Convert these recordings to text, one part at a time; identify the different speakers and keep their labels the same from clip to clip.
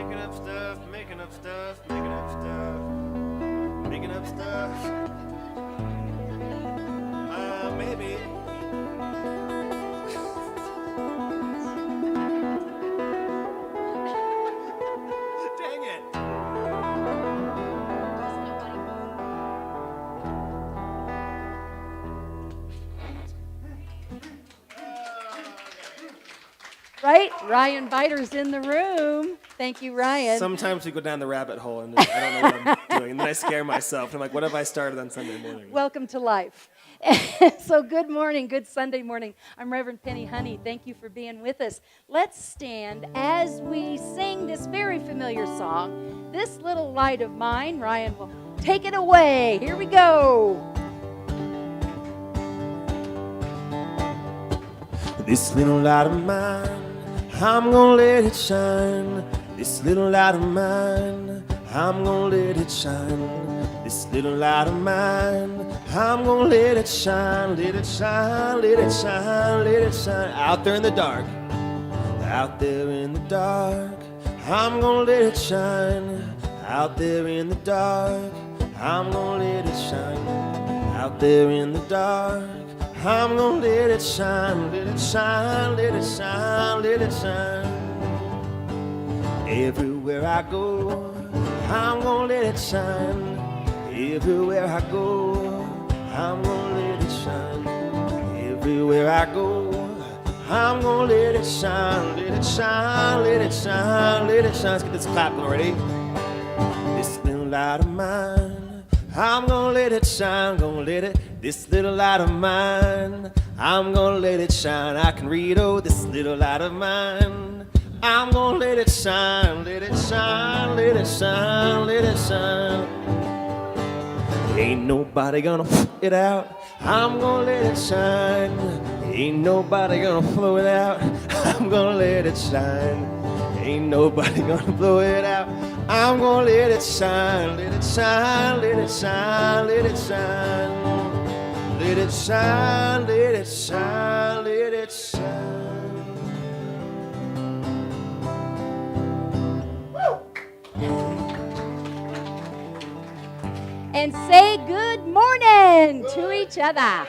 Speaker 1: Making up stuff, making up stuff, making up stuff, making up stuff. Maybe. Dang it.
Speaker 2: Right? Ryan Biter's in the room. Thank you, Ryan.
Speaker 1: Sometimes we go down the rabbit hole and I don't know what I'm doing. And then I scare myself. And I'm like, what have I started on Sunday morning?
Speaker 2: Welcome to life. So good morning, good Sunday morning. I'm Rev Penni, honey. Thank you for being with us. Let's stand as we sing this very familiar song, This Little Light of Mine. Ryan will take it away. Here we go.
Speaker 1: This little light of mine, I'm gonna let it shine. This little light of mine, I'm gonna let it shine. This little light of mine, I'm gonna let it shine. Let it shine, let it shine, let it shine. Out there in the dark, out there in the dark, I'm gonna let it shine. Out there in the dark, I'm gonna let it shine. Out there in the dark, I'm gonna let it shine, let it shine, let it shine, let it shine. Everywhere I go, I'm gonna let it shine. Everywhere I go, I'm gonna let it shine. Everywhere I go, I'm gonna let it shine, let it shine, let it shine, let it shine. Let's get this clapping already. This little light of mine, I'm gonna let it shine, gonna let it. This little light of mine, I'm gonna let it shine. I can read, oh, this little light of mine, I'm gonna let it shine, let it shine, let it shine, let it shine. Ain't nobody gonna put it out, I'm gonna let it shine. Ain't nobody gonna blow it out, I'm gonna let it shine. Ain't nobody gonna blow it out, I'm gonna let it shine, let it shine, let it shine, let it shine. Let it shine, let it shine, let it shine.
Speaker 2: And say good morning to each other.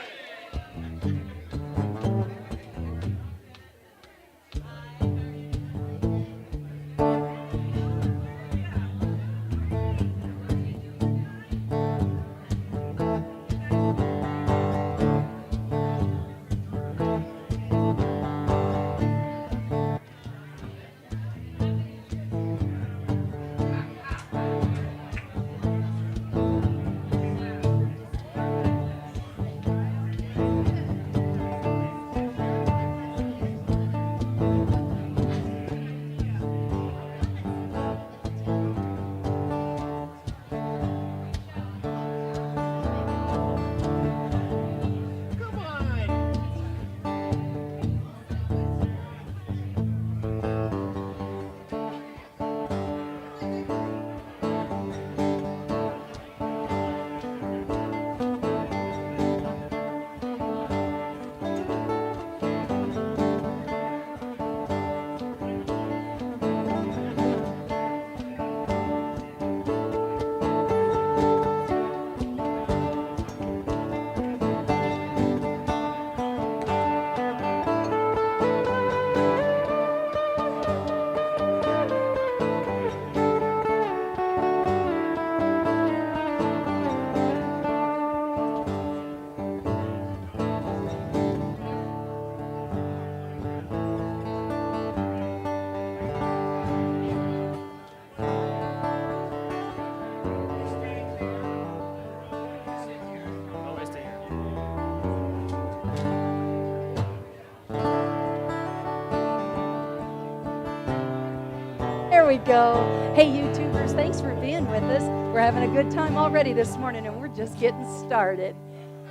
Speaker 2: There we go. Hey, YouTubers, thanks for being with us. We're having a good time already this morning, and we're just getting started.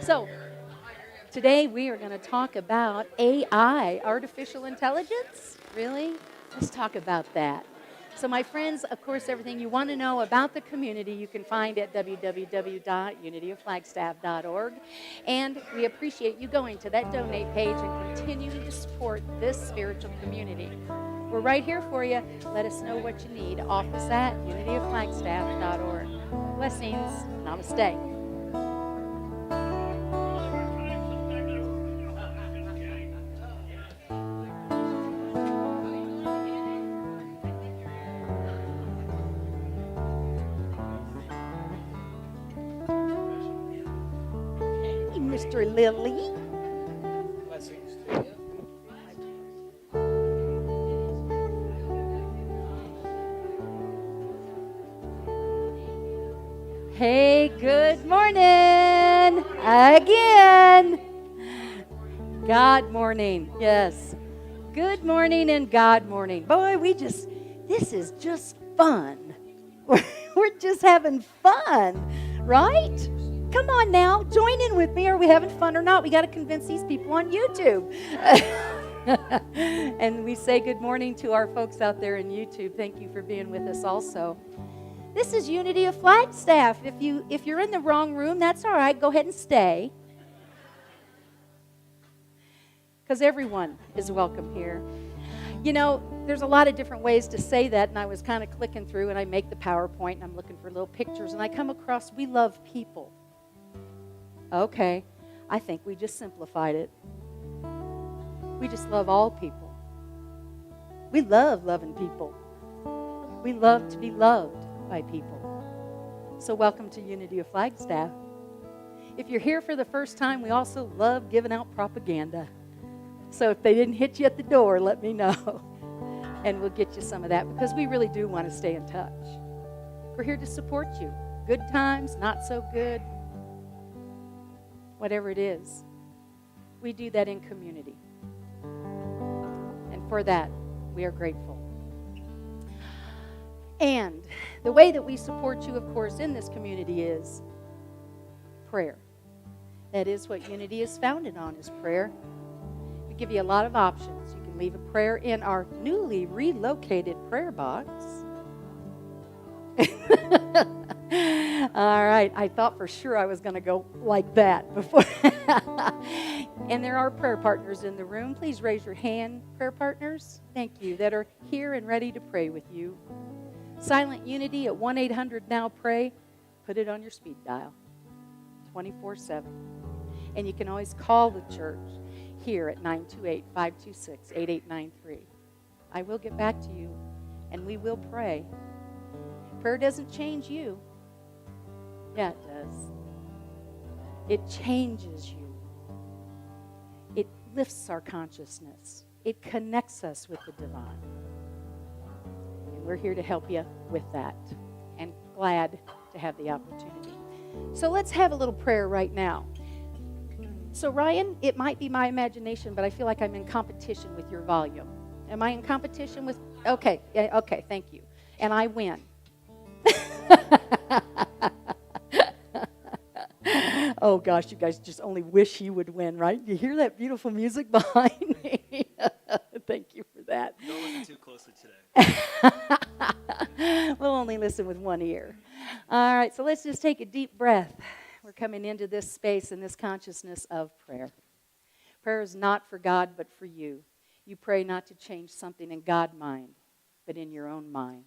Speaker 2: So, today we are going to talk about AI, artificial intelligence. Really? Let's talk about that. So, my friends, of course, everything you want to know about the community you can find at www.unityofflagstaff.org. And we appreciate you going to that donate page and continuing to support this spiritual community. We're right here for you. Let us know what you need. Office at unityofflagstaff.org. Blessings. Namaste. Hey, Mr. Lily.
Speaker 1: Blessings to you.
Speaker 2: Hey, good morning again. God morning, yes. Good morning and God morning. Boy, this is just fun. We're just having fun, right? Come on now, join in with me. Are we having fun or not? We got to convince these people on YouTube. And we say good morning to our folks out there in YouTube. Thank you for being with us also. This is Unity of Flagstaff. If you're in the wrong room, that's all right. Go ahead and stay. Because everyone is welcome here. You know, there's a lot of different ways to say that, and I was kind of clicking through, and I make the PowerPoint, and I'm looking for little pictures, and I come across, we love people. Okay, I think we just simplified it. We just love all people. We love loving people. We love to be loved by people. So welcome to Unity of Flagstaff. If you're here for the first time, we also love giving out propaganda. So if they didn't hit you at the door, let me know. And we'll get you some of that because we really do want to stay in touch. We're here to support you. Good times, not so good, whatever it is. We do that in community. And for that, we are grateful. And the way that we support you, of course, in this community is prayer. That is what Unity is founded on, is prayer. We give you a lot of options. You can leave a prayer in our newly relocated prayer box. All right, I thought for sure I was going to go like that before. And there are prayer partners in the room. Please raise your hand, prayer partners. Thank you, that are here and ready to pray with you. Silent Unity at 1-800-NOW-PRAY. Put it on your speed dial, 24/7. And you can always call the church here at 928-526-8893. I will get back to you, and we will pray. Prayer doesn't change you. Yeah, it does. It changes you. It lifts our consciousness. It connects us with the divine. We're here to help you with that, and glad to have the opportunity. So let's have a little prayer right now. So Ryan, it might be my imagination, but I feel like I'm in competition with your volume. Am I in competition with? Okay, thank you. And I win. Oh gosh, you guys just only wish you would win, right? You hear that beautiful music behind me? Thank you for that.
Speaker 3: Don't listen too closely today.
Speaker 2: We'll only listen with one ear. All right, so let's just take a deep breath. We're coming into this space and this consciousness of prayer. Prayer is not for God, but for you. You pray not to change something in God's mind, but in your own mind,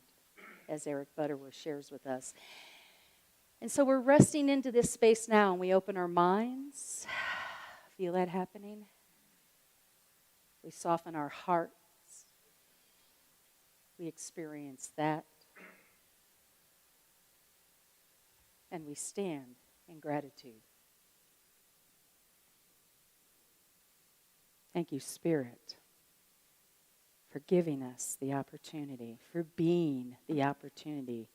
Speaker 2: as Eric Butterworth shares with us. And so we're resting into this space now, and we open our minds. Feel that happening? We soften our hearts. We experience that. And we stand in gratitude. Thank you, Spirit, for giving us the opportunity, for being the opportunity,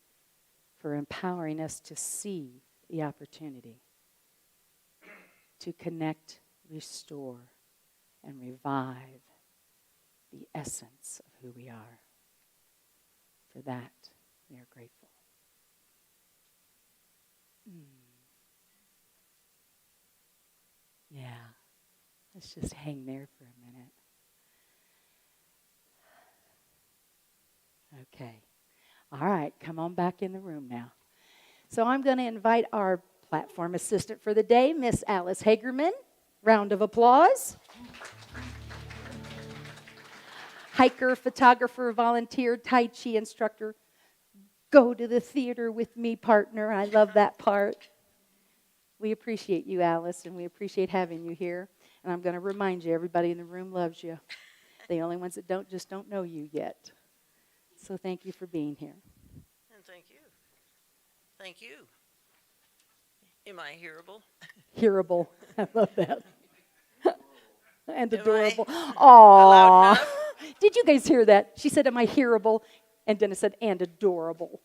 Speaker 2: for empowering us to see the opportunity, to connect, restore, and revive the essence of who we are. For that, we are grateful. Yeah, let's just hang there for a minute. Okay. All right, come on back in the room now. So I'm going to invite our platform assistant for the day, Miss Alice Hagerman. Round of applause. hiker, photographer, volunteer, Tai Chi instructor. Go to the theater with me, partner. I love that part. We appreciate you, Alice, and we appreciate having you here. And I'm going to remind you, everybody in the room loves you. The only ones that don't know you yet. So thank you for being here.
Speaker 3: And thank you. Thank you. Am I hearable?
Speaker 2: Hearable. I love that. And
Speaker 3: Am
Speaker 2: adorable.
Speaker 3: loud
Speaker 2: Aww.
Speaker 3: enough?
Speaker 2: Did you guys hear that? She said, am I hearable? And Dennis said, and adorable.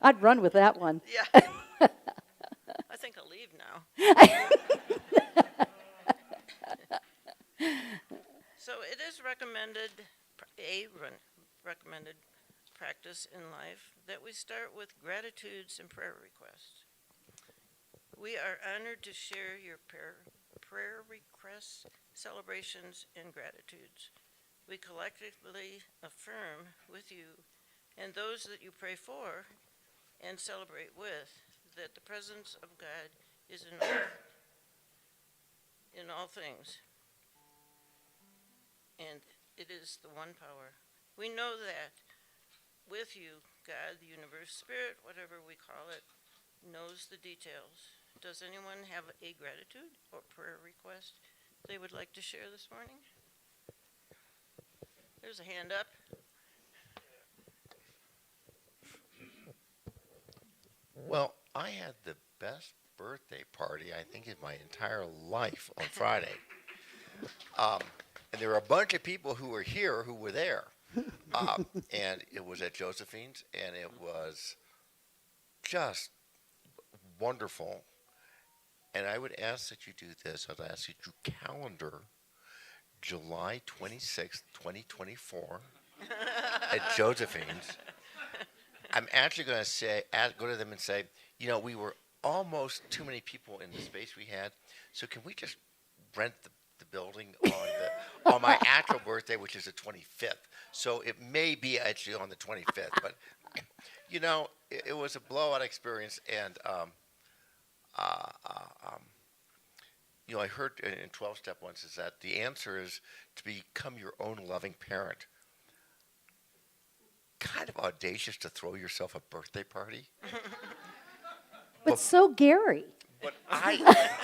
Speaker 2: I'd run with that one.
Speaker 3: Yeah. I think I'll leave now. So it is recommended practice in life that we start with gratitudes and prayer requests. We are honored to share your prayer requests, celebrations, and gratitudes. We collectively affirm with you and those that you pray for and celebrate with that the presence of God is in all things. And it is the one power. We know that with you, God, the universe, spirit, whatever we call it, knows the details. Does anyone have a gratitude or prayer request they would like to share this morning? There's a hand up.
Speaker 4: Well, I had the best birthday party, I think, in my entire life on Friday. And there were a bunch of people who were here who were there. And it was at Josephine's, and it was just wonderful. And I would ask that you do this. I'd ask you to calendar July 26th, 2024 at Josephine's. I'm actually going to go to them and say, you know, we were almost too many people in the space we had, so can we just rent the building on my actual birthday, which is the 25th. So it may be actually on the 25th, but you know, it was a blowout experience, and you know, I heard in 12-step once is that the answer is to become your own loving parent. Kind of audacious to throw yourself a birthday party.
Speaker 2: But so Gary.
Speaker 4: But I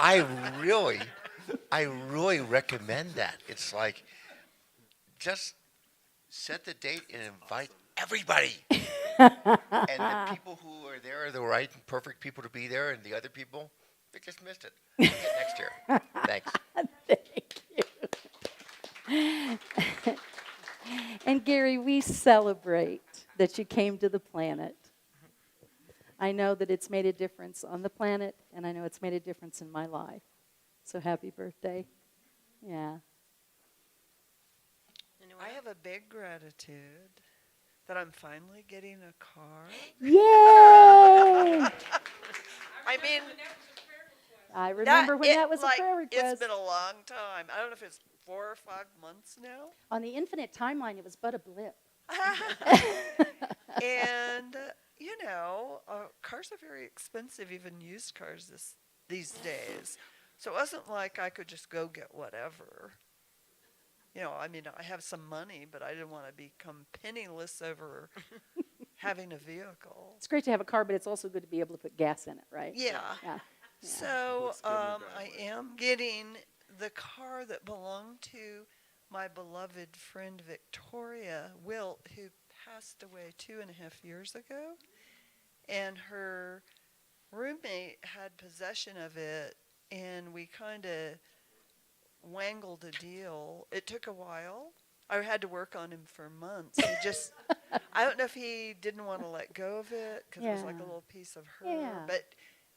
Speaker 4: really recommend that. It's like, just set the date and invite everybody. And the people who are there are the right and perfect people to be there, and the other people, they just missed it. We'll get next year. Thanks.
Speaker 2: Thank you. And Gary, we celebrate that you came to the planet. I know that it's made a difference on the planet, and I know it's made a difference in my life. So happy birthday. Yeah.
Speaker 3: Anyone
Speaker 5: I
Speaker 3: else?
Speaker 5: have a big gratitude that I'm finally getting a car.
Speaker 2: Yay!
Speaker 5: I mean,
Speaker 2: I remember when that was
Speaker 5: like,
Speaker 2: a prayer request.
Speaker 5: It's been a long time. I don't know if it's 4 or 5 months now.
Speaker 2: On the infinite timeline, it was but a blip.
Speaker 5: And, you know, cars are very expensive, even used cars these days. So it wasn't like I could just go get whatever. You know, I mean, I have some money, but I didn't want to become penniless over having a vehicle.
Speaker 2: It's great to have a car, but it's also good to be able to put gas in it, right?
Speaker 5: Yeah.
Speaker 2: Yeah.
Speaker 5: So I am getting the car that belonged to my beloved friend Victoria Wilt, who passed away 2.5 years ago. And her roommate had possession of it, and we kind of wangled a deal. It took a while. I had to work on him for months. He just, I don't know if he didn't want to let go of it because it was like a little piece of her.
Speaker 2: Yeah.
Speaker 5: But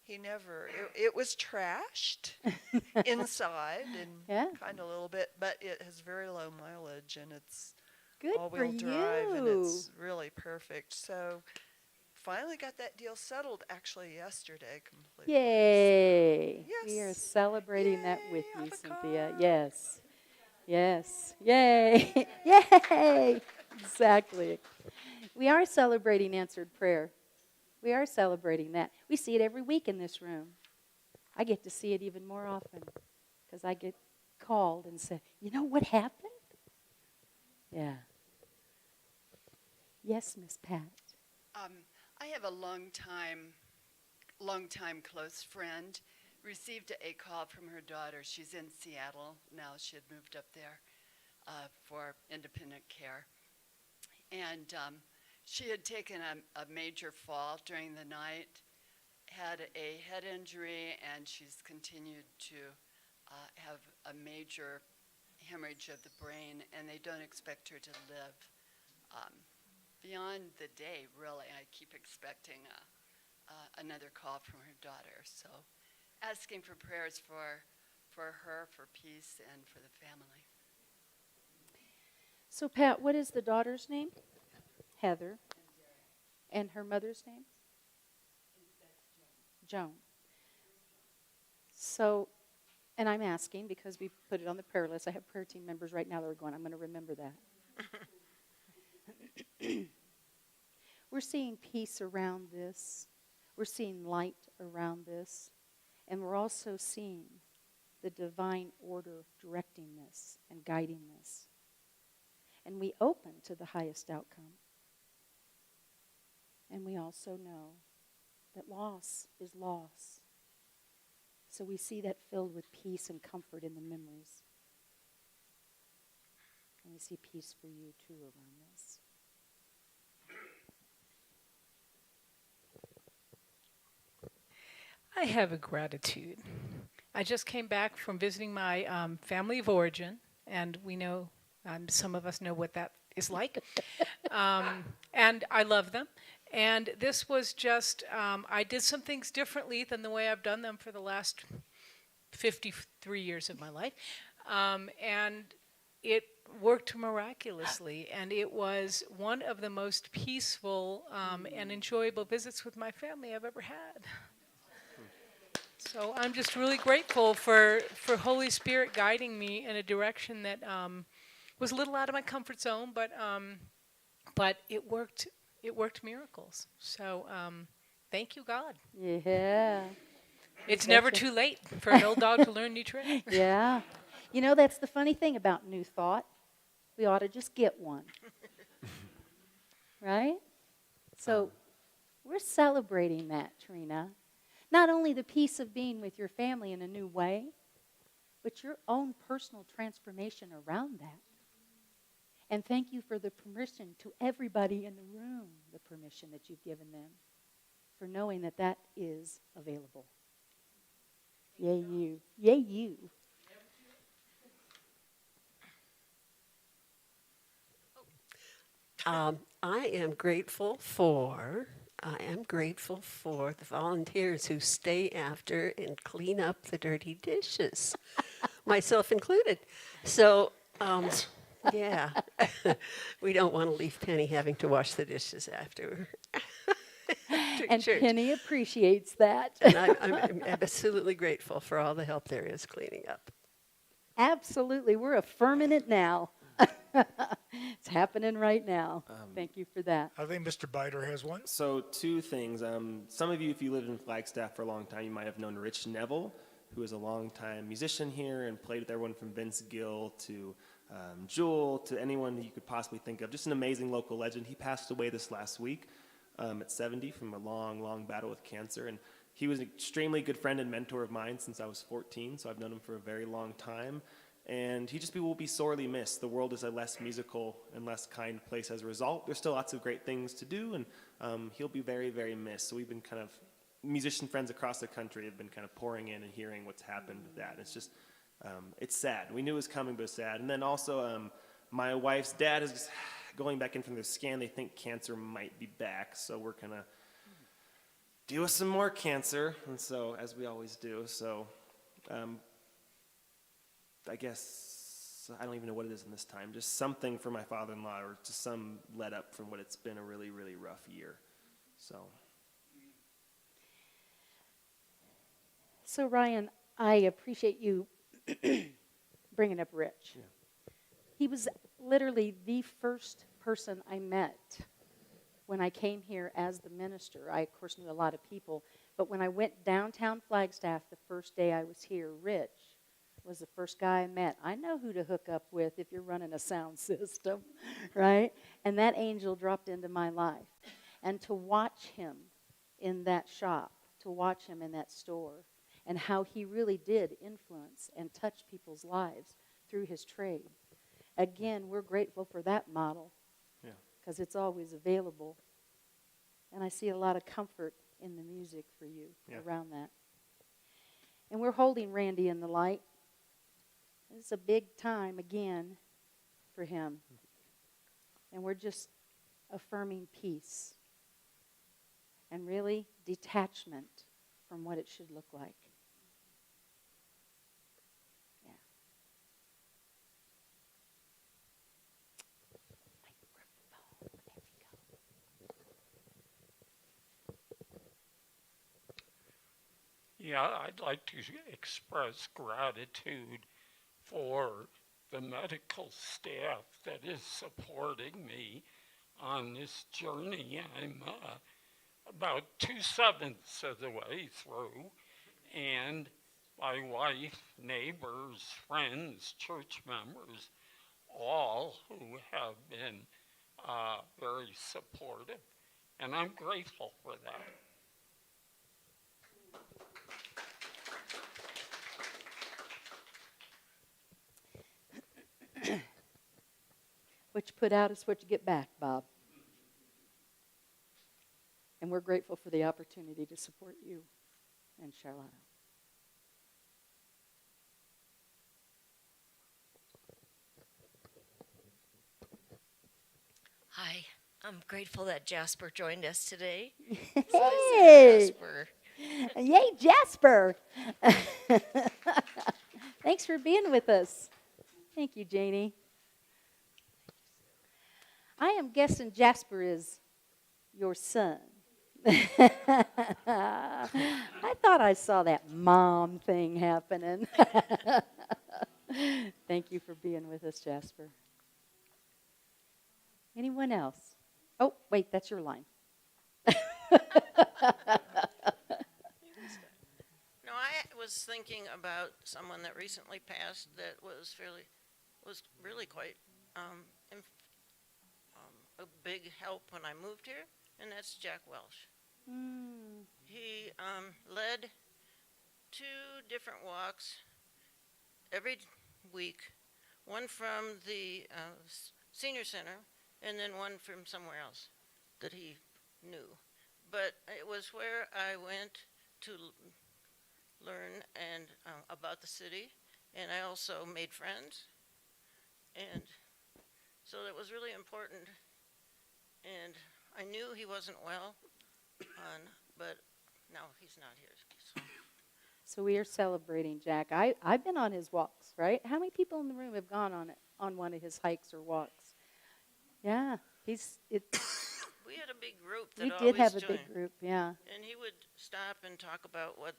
Speaker 5: he never, it was trashed inside and kind of a little bit, but it has very low mileage, and it's
Speaker 2: Good for
Speaker 5: all-wheel drive, and
Speaker 2: you.
Speaker 5: it's really perfect. So finally got that deal settled actually yesterday completely.
Speaker 2: Yay.
Speaker 5: Yes.
Speaker 2: We are celebrating that with
Speaker 5: Yay,
Speaker 2: you,
Speaker 5: have a
Speaker 2: Cynthia.
Speaker 5: car.
Speaker 2: Yes. Yes. Yay. Yay. Exactly. We are celebrating answered prayer. We are celebrating that. We see it every week in this room. I get to see it even more often because I get called and say, you know what happened? Yeah. Yes, Miss Pat.
Speaker 6: I have a long time close friend. Received a call from her daughter. She's in Seattle now. She had moved up there for independent care. And she had taken a major fall during the night, had a head injury, and she's continued to have a major hemorrhage of the brain, and they don't expect her to live beyond the day, really. I keep expecting another call from her daughter. So asking for prayers for her, for peace, and for the family.
Speaker 2: So, Pat, what is the daughter's name? Heather. And her mother's name? Joan. So, and I'm asking because we put it on the prayer list. I have prayer team members right now that are going, I'm going to remember that. We're seeing peace around this. We're seeing light around this. And we're also seeing the divine order directing this and guiding this. And we open to the highest outcome. And we also know that loss is loss. So we see that filled with peace and comfort in the memories. And we see peace for you too around this.
Speaker 7: I have a gratitude. I just came back from visiting my family of origin, and we know, some of us know what that is like. And I love them. And this was just, I did some things differently than the way I've done them for the last 53 years of my life. And it worked miraculously. And it was one of the most peaceful and enjoyable visits with my family I've ever had. So I'm just really grateful for Holy Spirit guiding me in a direction that was a little out of my comfort zone, but it worked. It worked miracles. So thank you, God.
Speaker 2: Yeah.
Speaker 7: It's never too late for an old dog to learn new tricks.
Speaker 2: Yeah. You know, that's the funny thing about New Thought. We ought to just get one. Right? So we're celebrating that, Trina. Not only the peace of being with your family in a new way, but your own personal transformation around that. And thank you for the permission to everybody in the room, the permission that you've given them, for knowing that that is available. Yay, you. Yay, you.
Speaker 8: I am grateful for the volunteers who stay after and clean up the dirty dishes, myself included. So, yeah, we don't want to leave Penny having to wash the dishes after.
Speaker 2: And
Speaker 8: church.
Speaker 2: Penny appreciates that.
Speaker 8: And I'm absolutely grateful for all the help there is cleaning up.
Speaker 2: Absolutely. We're affirming it now. It's happening right now. Thank you for that.
Speaker 9: I think Mr. Biter has one.
Speaker 1: So two things. Some of you, if you lived in Flagstaff for a long time, you might have known Rich Neville, who is a longtime musician here and played with everyone from Vince Gill to Jewel to anyone you could possibly think of. Just an amazing local legend. He passed away this last week at 70 from a long, long battle with cancer. And he was an extremely good friend and mentor of mine since I was 14, so I've known him for a very long time. And he just will be sorely missed. The world is a less musical and less kind place as a result. There's still lots of great things to do, and he'll be very, very missed. So we've been kind of, musician friends across the country have been kind of pouring in and hearing what's happened with that. It's just, it's sad. We knew it was coming, but it's sad. And then also, my wife's dad is going back in from their scan. They think cancer might be back, so we're going to deal with some more cancer, and so, as we always do. So, I guess, I don't even know what it is in this time, just something for my father-in-law or just some let up from what it's been a really, really rough year.
Speaker 2: So, Ryan, I appreciate you bringing up Rich.
Speaker 1: Yeah.
Speaker 2: He was literally the first person I met when I came here as the minister. I, of course, knew a lot of people, but when I went downtown Flagstaff the first day I was here, Rich was the first guy I met. I know who to hook up with if you're running a sound system, right? And that angel dropped into my life. And to watch him in that shop, to watch him in that store, and how he really did influence and touch people's lives through his trade. Again, we're grateful for that model because it's always available. And I see a lot of comfort in the music for you around that. And we're holding Randy in the light. It's a big time again for him. And we're just affirming peace and really detachment from what it should look like. Yeah. Microphone. There we go.
Speaker 9: Yeah, I'd like to express gratitude for the medical staff that is supporting me on this journey. I'm about 2/7 of the way through, and my wife, neighbors, friends, church members, all who have been very supportive, and I'm grateful for that.
Speaker 2: What you put out is what you get back, Bob. And we're grateful for the opportunity to support you and Charlotte.
Speaker 10: Hi, I'm grateful that Jasper joined us today.
Speaker 2: Hey!
Speaker 10: Jasper.
Speaker 2: Yay, Jasper! Thanks for being with us. Thank you, Janie. I am guessing Jasper is your son. I thought I saw that mom thing happening. Thank you for being with us, Jasper. Anyone else? Oh, wait, that's your line.
Speaker 3: No, I was thinking about someone that recently passed that was really quite a big help when I moved here, and that's Jack Welsh. He led 2 different walks every week, one from the senior center and then one from somewhere else that he knew. But it was where I went to learn and about the city, and I also made friends, and so that was really important. And I knew he wasn't well, but now he's not here.
Speaker 2: So we are celebrating Jack. I've been on his walks, right? How many people in the room have gone on one of his hikes or walks? Yeah,
Speaker 3: We had a big group that
Speaker 2: you
Speaker 3: always
Speaker 2: did have a
Speaker 3: joined.
Speaker 2: big group, yeah.
Speaker 3: And he would stop and talk about what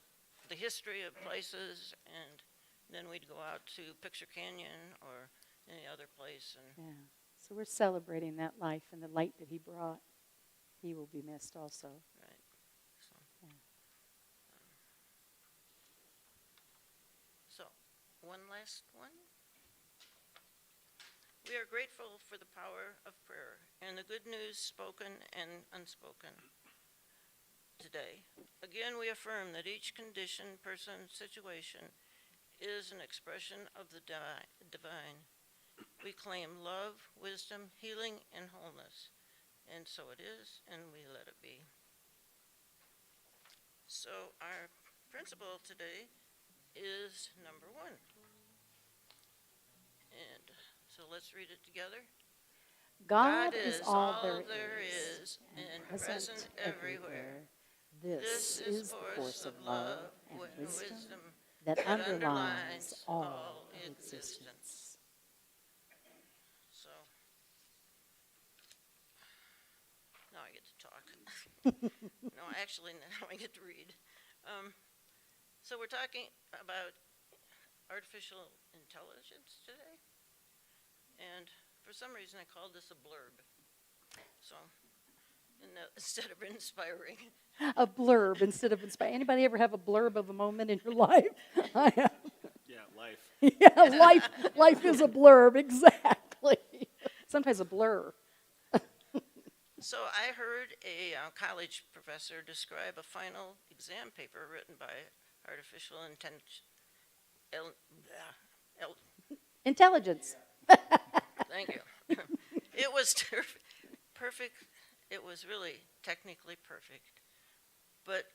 Speaker 3: the history of places, and then we'd go out to Picture Canyon or any other place. And
Speaker 2: Yeah. So we're celebrating that life and the light that he brought. He will be missed also.
Speaker 3: right. So,
Speaker 2: Yeah.
Speaker 3: so one last one. We are grateful for the power of prayer and the good news spoken and unspoken today. Again, we affirm that each condition, person, situation is an expression of the divine. We claim love, wisdom, healing, and wholeness. And so it is, and we let it be. So our principle today is number 1. And so let's read it together.
Speaker 2: God is all
Speaker 3: there is and present everywhere.
Speaker 2: This is the force of love and wisdom that underlies all existence.
Speaker 3: So now I get to talk. No, actually, now I get to read. So we're talking about artificial intelligence today. And for some reason, I called this a blurb. So instead of inspiring.
Speaker 2: A blurb instead of inspiring. Anybody ever have a blurb of a moment in your life? I have.
Speaker 11: Yeah, life.
Speaker 2: Yeah, life is a blurb, exactly. Sometimes a blur.
Speaker 3: So I heard a college professor describe a final exam paper written by artificial intelligence.
Speaker 2: Intelligence.
Speaker 3: Thank you. It was perfect. It was really technically perfect. But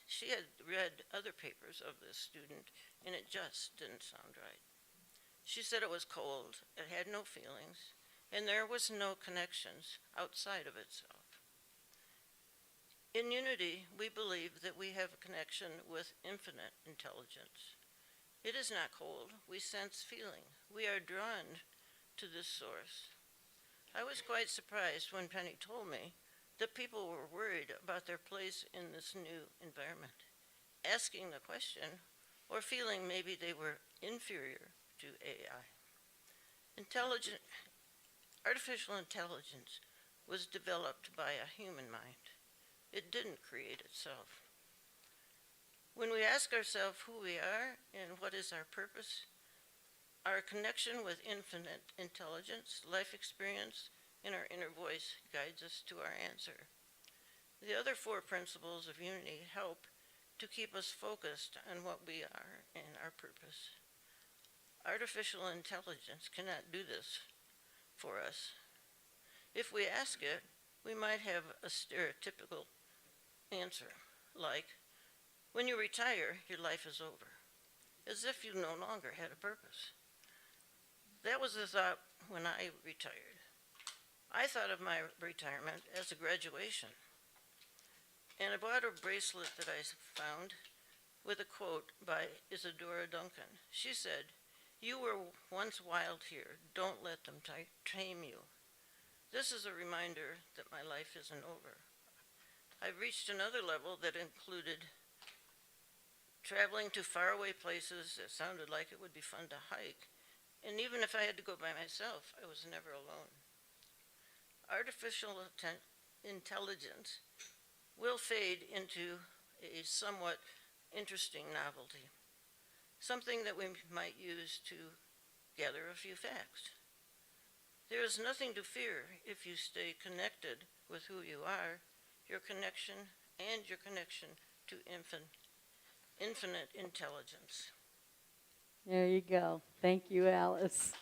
Speaker 3: she had read other papers of this student, and it just didn't sound right. She said it was cold, it had no feelings, and there was no connections outside of itself. In Unity, we believe that we have a connection with infinite intelligence. It is not cold. We sense feeling. We are drawn to this source. I was quite surprised when Penny told me that people were worried about their place in this new environment, asking the question or feeling maybe they were inferior to AI. Artificial intelligence was developed by a human mind. It didn't create itself. When we ask ourselves who we are and what is our purpose, our connection with infinite intelligence, life experience, and our inner voice guides us to our answer. The other four principles of unity help to keep us focused on what we are and our purpose. Artificial intelligence cannot do this for us. If we ask it, we might have a stereotypical answer, like, when you retire, your life is over, as if you no longer had a purpose. That was the thought when I retired. I thought of my retirement as a graduation, and I bought a bracelet that I found with a quote by Isadora Duncan. She said, "You were once wild here. Don't let them tame you." This is a reminder that my life isn't over. I've reached another level that included traveling to faraway places that sounded like it would be fun to hike, and even if I had to go by myself, I was never alone. Artificial intelligence will fade into a somewhat interesting novelty, something that we might use to gather a few facts. There is nothing to fear if you stay connected with who you are, your connection to infinite intelligence.
Speaker 2: There you go. Thank you, Alice.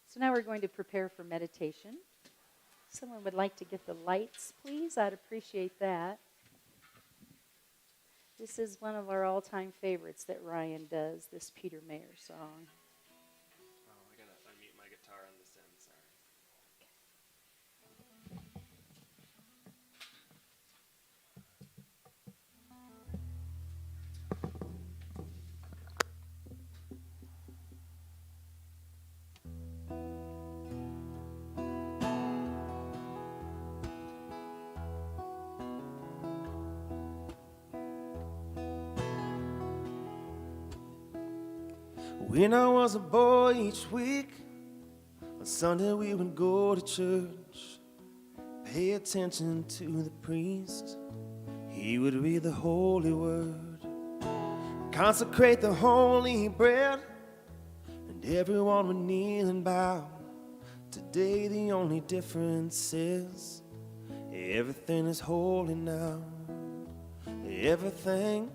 Speaker 2: So now we're going to prepare for meditation. Someone would like to get the lights, please? I'd appreciate that. This is one of our all-time favorites that Ryan does, this Peter Mayer song.
Speaker 11: Oh, I gotta unmute my guitar on this end, sorry.
Speaker 1: When I was a boy each week, on Sunday we would go to church, pay attention to the priest. He would read the holy word, consecrate the holy bread, and everyone would kneel and bow. Today the only difference is everything is holy now. Everything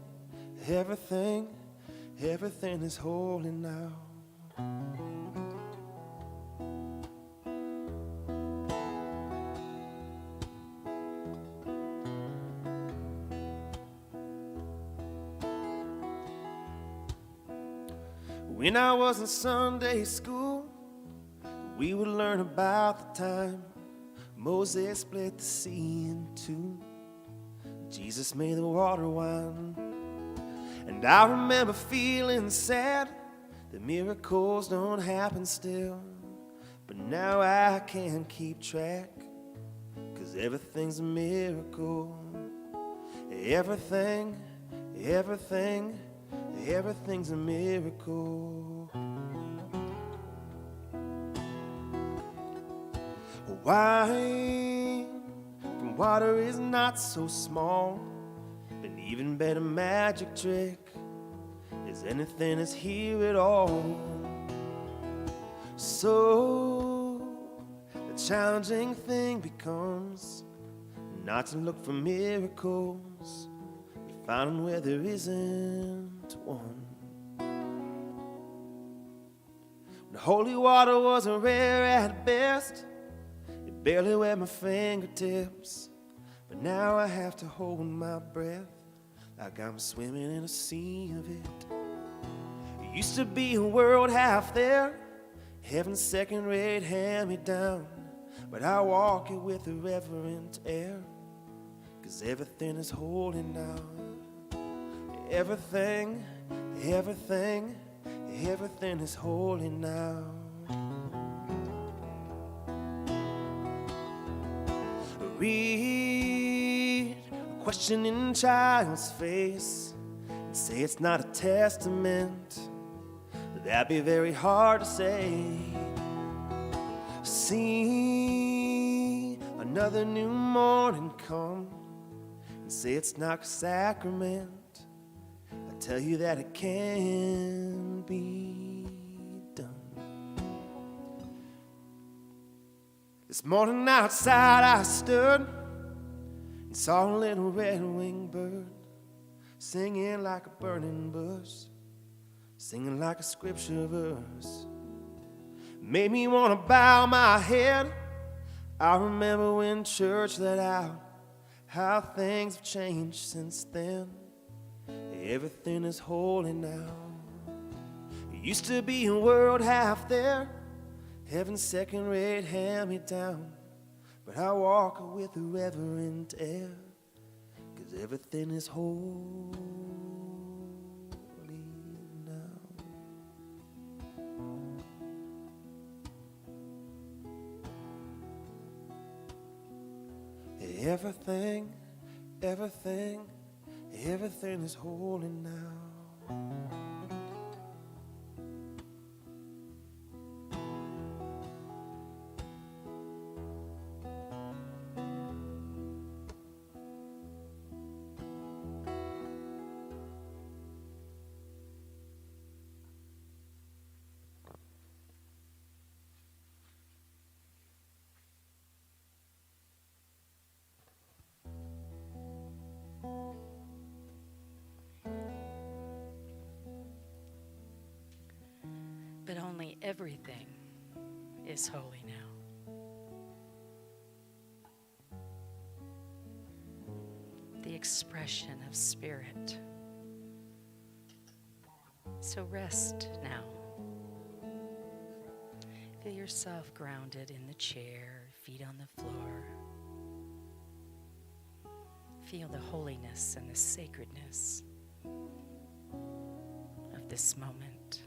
Speaker 1: is holy now. When I was in Sunday school, we would learn about the time Moses split the sea in two. Jesus made the water wine. And I remember feeling sad that miracles don't happen still. But now I can't keep track, 'cause everything's a miracle. Everything's a miracle. Wine from water is not so small. An even better magic trick is anything that's here at all. So the challenging thing becomes not to look for miracles, but find where there isn't one. When holy water wasn't rare at best, it barely wet my fingertips. But now I have to hold my breath like I'm swimming in a sea of it. It used to be a world half there, heaven's second-rate hand-me-down. But I walk it with a reverent air, 'cause everything is holy now. Everything, everything, everything is holy now. Read a questioning child's face and say it's not a testament. That'd be very hard to say. See another new morning come and say it's not a sacrament. I tell you that it can be done. This morning outside I stood and saw a little red-winged bird singing like a burning bush, singing like a scripture verse. Made me want to bow my head. I remember when church let out, how things have changed since then. Everything is holy now. It used to be a world half there, heaven's second-rate hand-me-down. But I walk with a reverent air, 'cause everything is holy now. Everything, everything, everything is holy now.
Speaker 2: But only everything is holy now. The expression of spirit. So rest now. Feel yourself grounded in the chair, feet on the floor. Feel the holiness and the sacredness of this moment.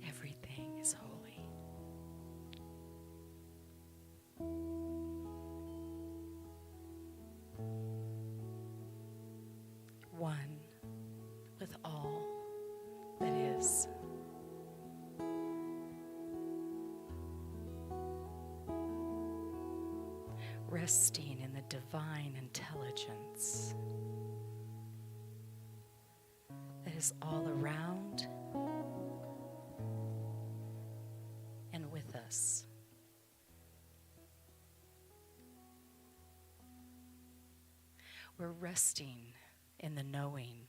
Speaker 2: Everything is holy. One with all that is. Resting in the divine intelligence that is all around and with us. We're resting in the knowing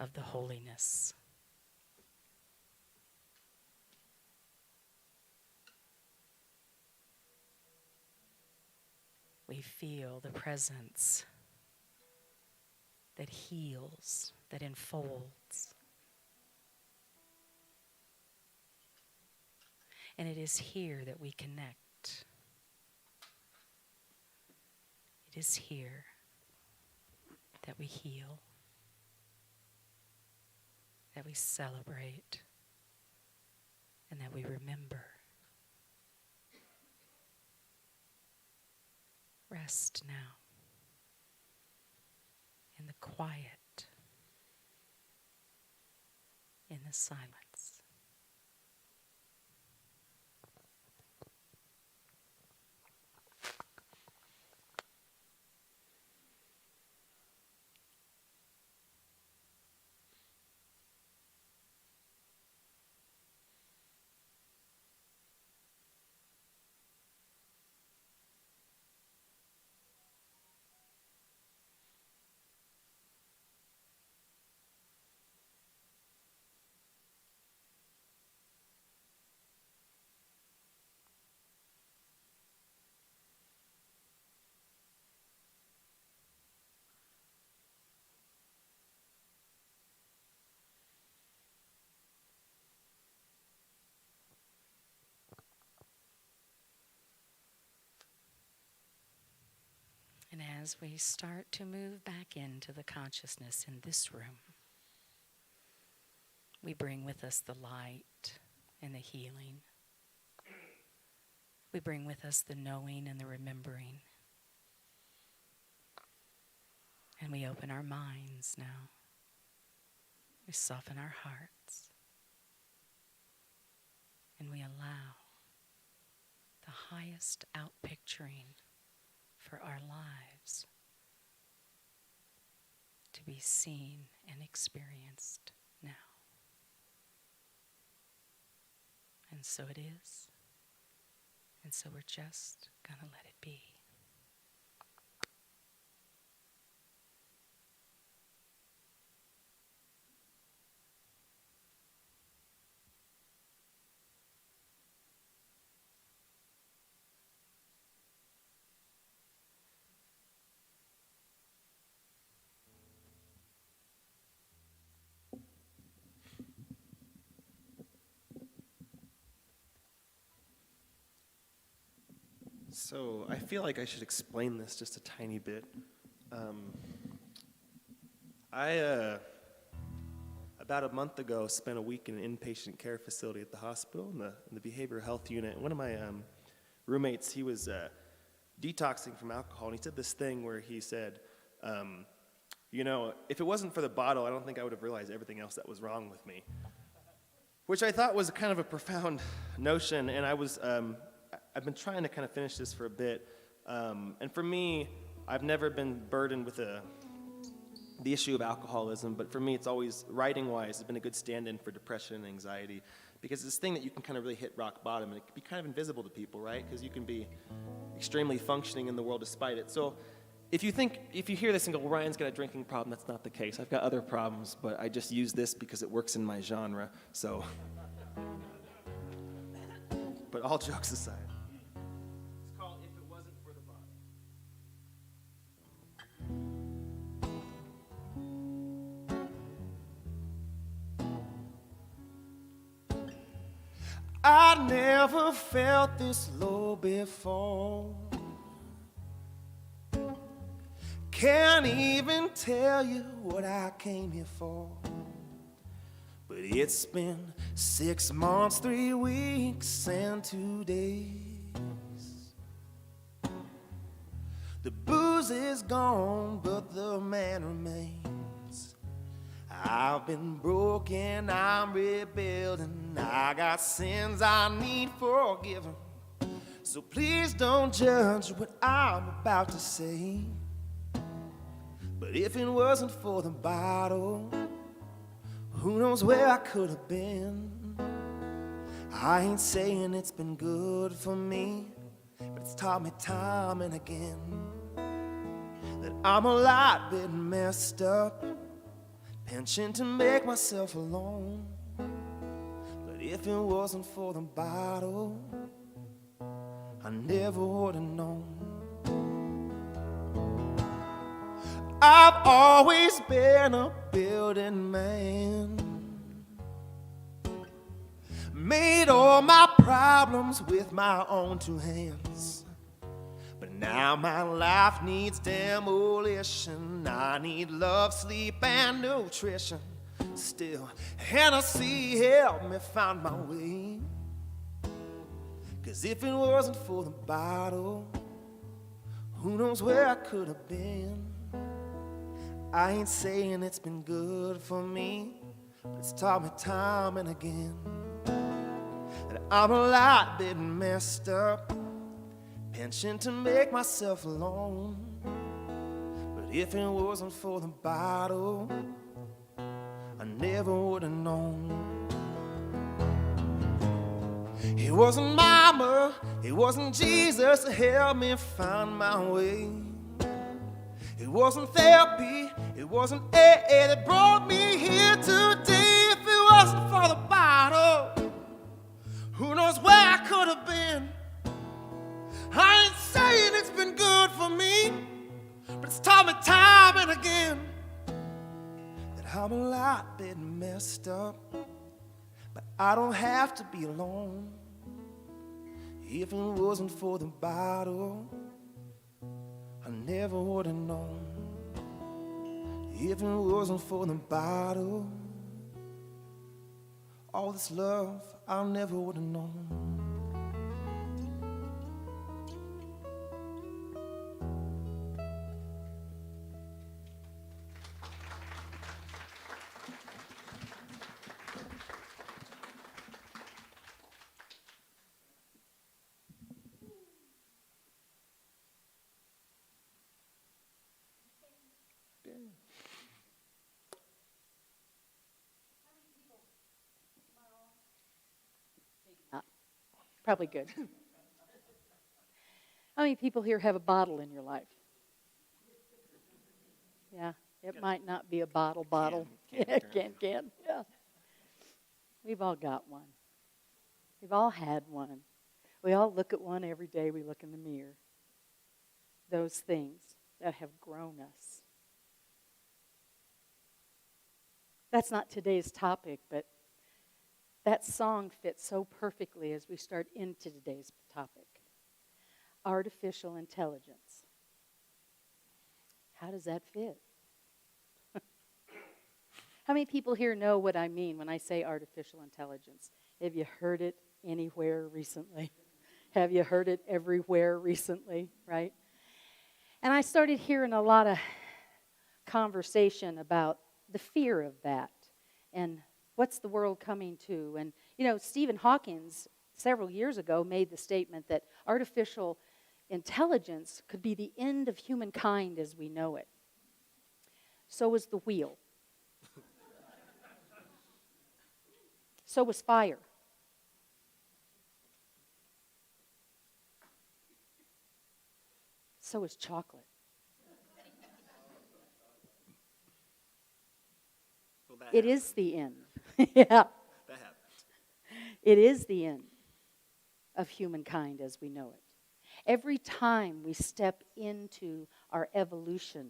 Speaker 2: of the holiness. We feel the presence that heals, that enfolds. And it is here that we connect. It is here that we heal, that we celebrate, and that we remember. Rest now in the quiet, in the silence.
Speaker 12: as we start to move back into the consciousness in this room, we bring with us the light and the healing. We bring with us the knowing and the remembering. And we open our minds now. We soften our hearts. And we allow the highest outpicturing for our lives to be seen and experienced now. And so it is. And so we're just going to let it be.
Speaker 13: So I feel like I should explain this just a tiny bit. I about a month ago spent a week in an inpatient care facility at the hospital in the behavioral health unit. And one of my roommates, he was detoxing from alcohol, and he said this thing where he said, you know, if it wasn't for the bottle, I don't think I would have realized everything else that was wrong with me. Which I thought was kind of a profound notion, and I've been trying to kind of finish this for a bit, and for me, I've never been burdened with the issue of alcoholism, but for me, it's always, writing-wise, it's been a good stand-in for depression and anxiety, because it's this thing that you can kind of really hit rock bottom, and it can be kind of invisible to people, right? Because you can be extremely functioning in the world despite it. So if you hear this and go, well, Ryan's got a drinking problem, that's not the case. I've got other problems, but I just use this because it works in my genre, so. But all jokes aside. It's called If It Wasn't for the Bottle. I never felt this low before. Can't even tell you what I came here for. But it's been 6 months, 3 weeks, and 2 days. The booze is gone, but the man remains. I've been broken, I'm rebuilding. I got sins I need forgiven. So please don't judge what I'm about to say. But if it wasn't for the bottle, who knows where I could have been. I ain't saying it's been good for me, but it's taught me time and again that I'm a lot bit messed up, pinching to make myself alone. But if it wasn't for the bottle, I never would have known. I've always been a building man, made all my problems with my own 2 hands. But now my life needs demolition. I need love, sleep, and nutrition. Still, Hennessy helped me find my way. 'Cause if it wasn't for the bottle, who knows where I could have been. I ain't saying it's been good for me, but it's taught me time and again that I'm a lot bit messed up, pinching to make myself alone. But if it wasn't for the bottle, I never would have known. It wasn't mama, it wasn't Jesus that helped me find my way. It wasn't therapy, it wasn't AA that brought me here today. If it wasn't for the bottle, who knows where I could have been. I ain't saying it's been good for me, but it's taught me time and again that I'm a lot bit messed up, but I don't have to be alone. If it wasn't for the bottle, I
Speaker 1: never would have known if it wasn't for the bottle. All this love I never would have known.
Speaker 2: Probably good. How many people here have a bottle in your life? Yeah, it might not be a bottle. Can. Yeah. We've all got one. We've all had one. We all look at one every day we look in the mirror. Those things that have grown us. That's not today's topic, but that song fits so perfectly as we start into today's topic. Artificial intelligence. How does that fit? How many people here know what I mean when I say artificial intelligence? Have you heard it anywhere recently? Have you heard it everywhere recently, right? And I started hearing a lot of conversation about the fear of that and what's the world coming to? And, you know, Stephen Hawking several years ago made the statement that artificial intelligence could be the end of humankind as we know it. So was the wheel. So was fire. So is chocolate. It is the end. Yeah.
Speaker 13: That happened.
Speaker 2: It is the end of humankind as we know it. Every time we step into our evolution,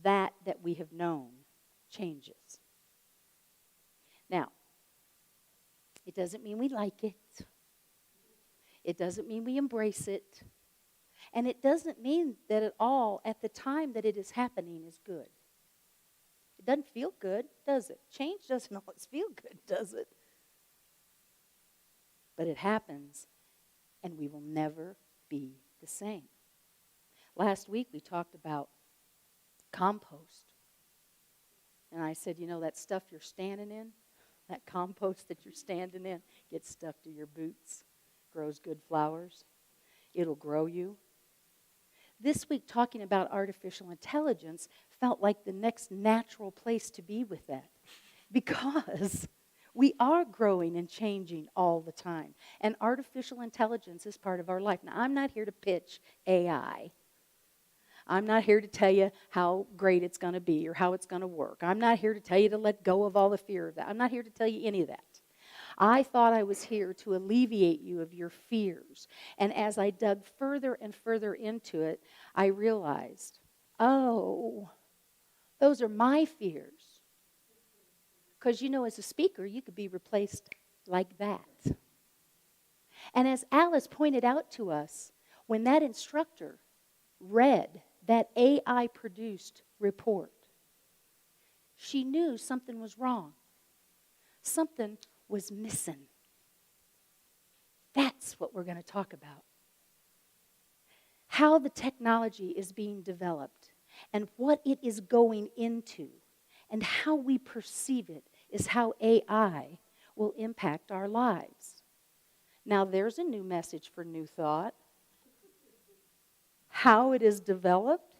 Speaker 2: that we have known changes. Now, it doesn't mean we like it. It doesn't mean we embrace it. And it doesn't mean that at all, at the time that it is happening, is good. It doesn't feel good, does it? Change doesn't always feel good, does it? But it happens, and we will never be the same. Last week we talked about compost. And I said, you know, that stuff you're standing in, that compost that you're standing in, gets stuck to your boots, grows good flowers. It'll grow you. This week, talking about artificial intelligence felt like the next natural place to be with that, because we are growing and changing all the time, and artificial intelligence is part of our life. Now, I'm not here to pitch AI. I'm not here to tell you how great it's going to be or how it's going to work. I'm not here to tell you to let go of all the fear of that. I'm not here to tell you any of that. I thought I was here to alleviate you of your fears. And as I dug further and further into it, I realized, oh, those are my fears. Because, you know, as a speaker, you could be replaced like that. And as Alice pointed out to us, when that instructor read that AI-produced report, she knew something was wrong. Something was missing. That's what we're going to talk about. How the technology is being developed and what it is going into and how we perceive it is how AI will impact our lives. Now, there's a new message for New Thought. How it is developed,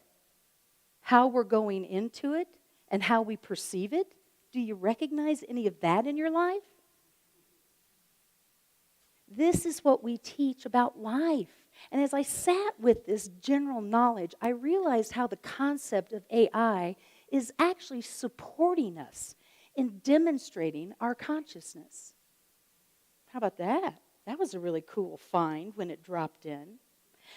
Speaker 2: how we're going into it, and how we perceive it. Do you recognize any of that in your life? This is what we teach about life. And as I sat with this general knowledge, I realized how the concept of AI is actually supporting us in demonstrating our consciousness. How about that? That was a really cool find when it dropped in.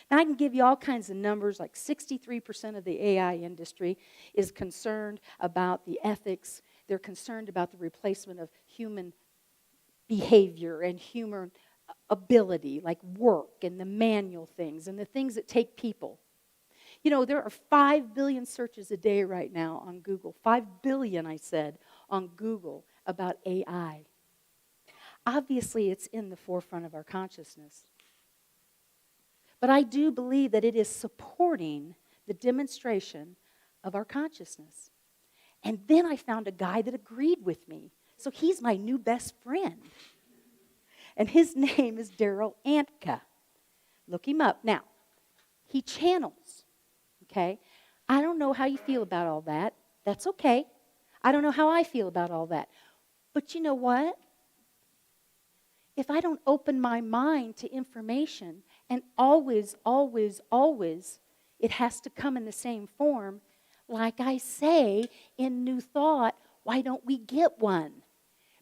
Speaker 2: Now, I can give you all kinds of numbers, like 63% of the AI industry is concerned about the ethics. They're concerned about the replacement of human behavior and human ability, like work and the manual things and the things that take people. You know, there are 5 billion searches a day right now on Google. 5 billion, I said, on Google about AI. Obviously, it's in the forefront of our consciousness. But I do believe that it is supporting the demonstration of our consciousness. And then I found a guy that agreed with me. So he's my new best friend. And his name is Daryl Antka. Look him up. Now, he channels, okay? I don't know how you feel about all that. That's okay. I don't know how I feel about all that. But you know what? If I don't open my mind to information, and always, always, always, it has to come in the same form, like I say in New Thought, why don't we get one?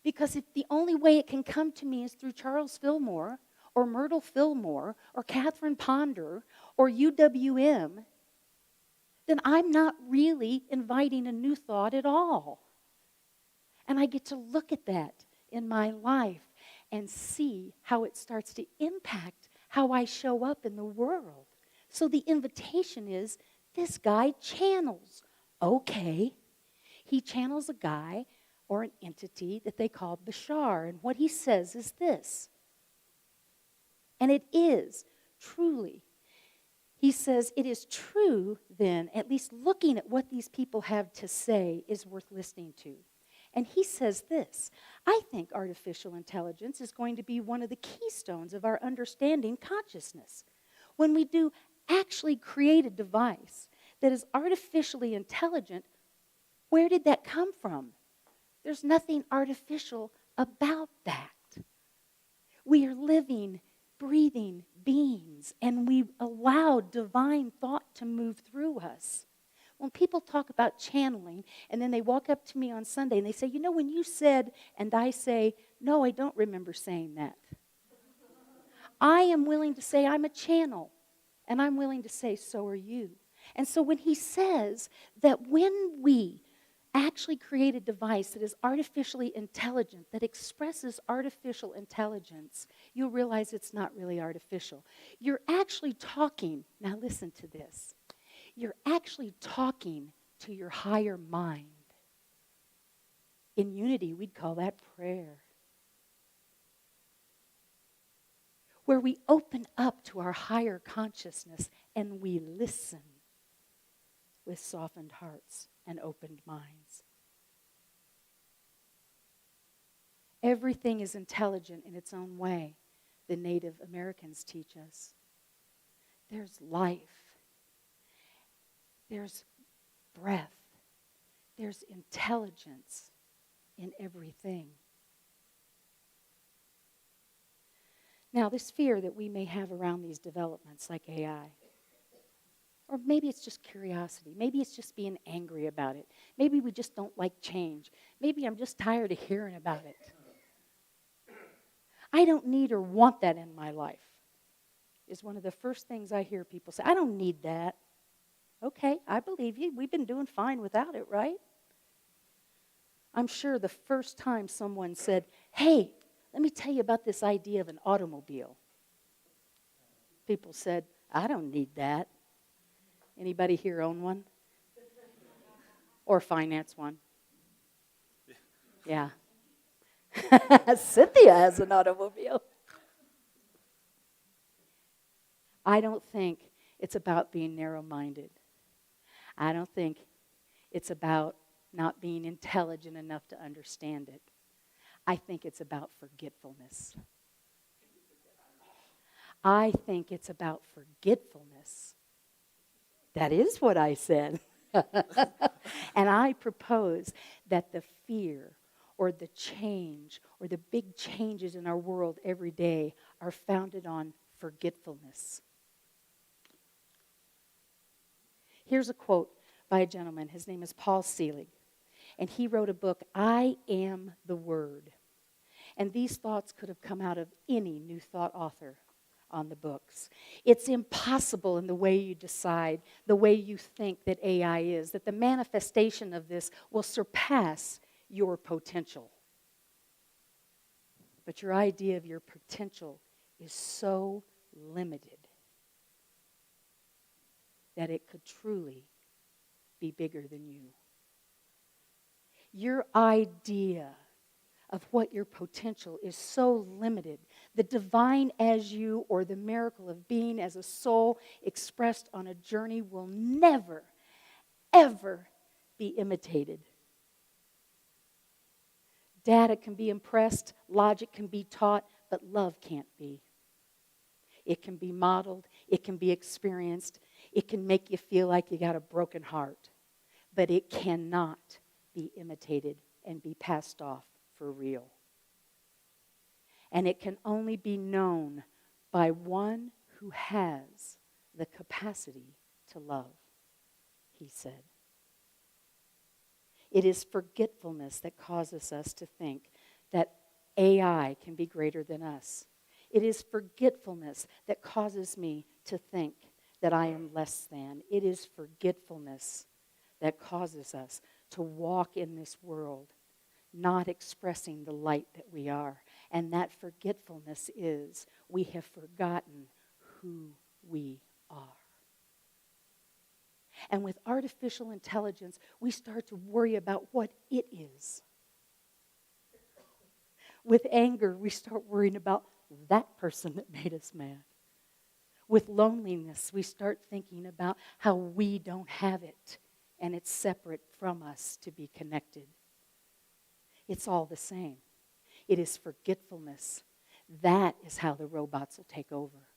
Speaker 2: Because if the only way it can come to me is through Charles Fillmore, or Myrtle Fillmore, or Catherine Ponder, or UWM, then I'm not really inviting a new thought at all. And I get to look at that in my life and see how it starts to impact how I show up in the world. So the invitation is, this guy channels. Okay. He channels a guy or an entity that they call Bashar. And what he says is this. And it is truly. He says, it is true then, at least looking at what these people have to say is worth listening to. And he says this, I think artificial intelligence is going to be one of the keystones of our understanding consciousness. When we do actually create a device that is artificially intelligent, where did that come from? There's nothing artificial about that. We are living, breathing beings, and we allow divine thought to move through us. When people talk about channeling, and then they walk up to me on Sunday and they say, you know, when you said, and I say, no, I don't remember saying that. I am willing to say I'm a channel, and I'm willing to say, so are you. And so when he says that when we actually create a device that is artificially intelligent, that expresses artificial intelligence, you'll realize it's not really artificial. You're actually talking, now listen to this, you're actually talking to your higher mind. In unity, we'd call that prayer. Where we open up to our higher consciousness and we listen with softened hearts and opened minds. Everything is intelligent in its own way, the Native Americans teach us. There's life. There's breath. There's intelligence in everything. Now, this fear that we may have around these developments like AI, or maybe it's just curiosity. Maybe it's just being angry about it. Maybe we just don't like change. Maybe I'm just tired of hearing about it. I don't need or want that in my life, is one of the first things I hear people say. I don't need that. Okay, I believe you. We've been doing fine without it, right? I'm sure the first time someone said, hey, let me tell you about this idea of an automobile. People said, I don't need that. Anybody here own one? Or finance one? Yeah. Cynthia has an automobile. I don't think it's about being narrow-minded. I don't think it's about not being intelligent enough to understand it. I think it's about forgetfulness. I think it's about forgetfulness. That is what I said. And I propose that the fear or the change or the big changes in our world every day are founded on forgetfulness. Here's a quote by a gentleman. His name is Paul Selig. And he wrote a book, I Am the Word. And these thoughts could have come out of any New Thought author on the books. It's impossible in the way you decide, the way you think that AI is, that the manifestation of this will surpass your potential. But your idea of your potential is so limited that it could truly be bigger than you. Your idea of what your potential is so limited. The divine as you, or the miracle of being as a soul expressed on a journey, will never, ever be imitated. Data can be impressed, logic can be taught, but love can't be. It can be modeled, it can be experienced, it can make you feel like you got a broken heart, but it cannot be imitated and be passed off for real. And it can only be known by one who has the capacity to love, he said. It is forgetfulness that causes us to think that AI can be greater than us. It is forgetfulness that causes me to think that I am less than. It is forgetfulness that causes us to walk in this world not expressing the light that we are. And that forgetfulness is we have forgotten who we are. And with artificial intelligence, we start to worry about what it is. With anger, we start worrying about that person that made us mad. With loneliness, we start thinking about how we don't have it, and it's separate from us to be connected. It's all the same. It is forgetfulness. That is how the robots will take over.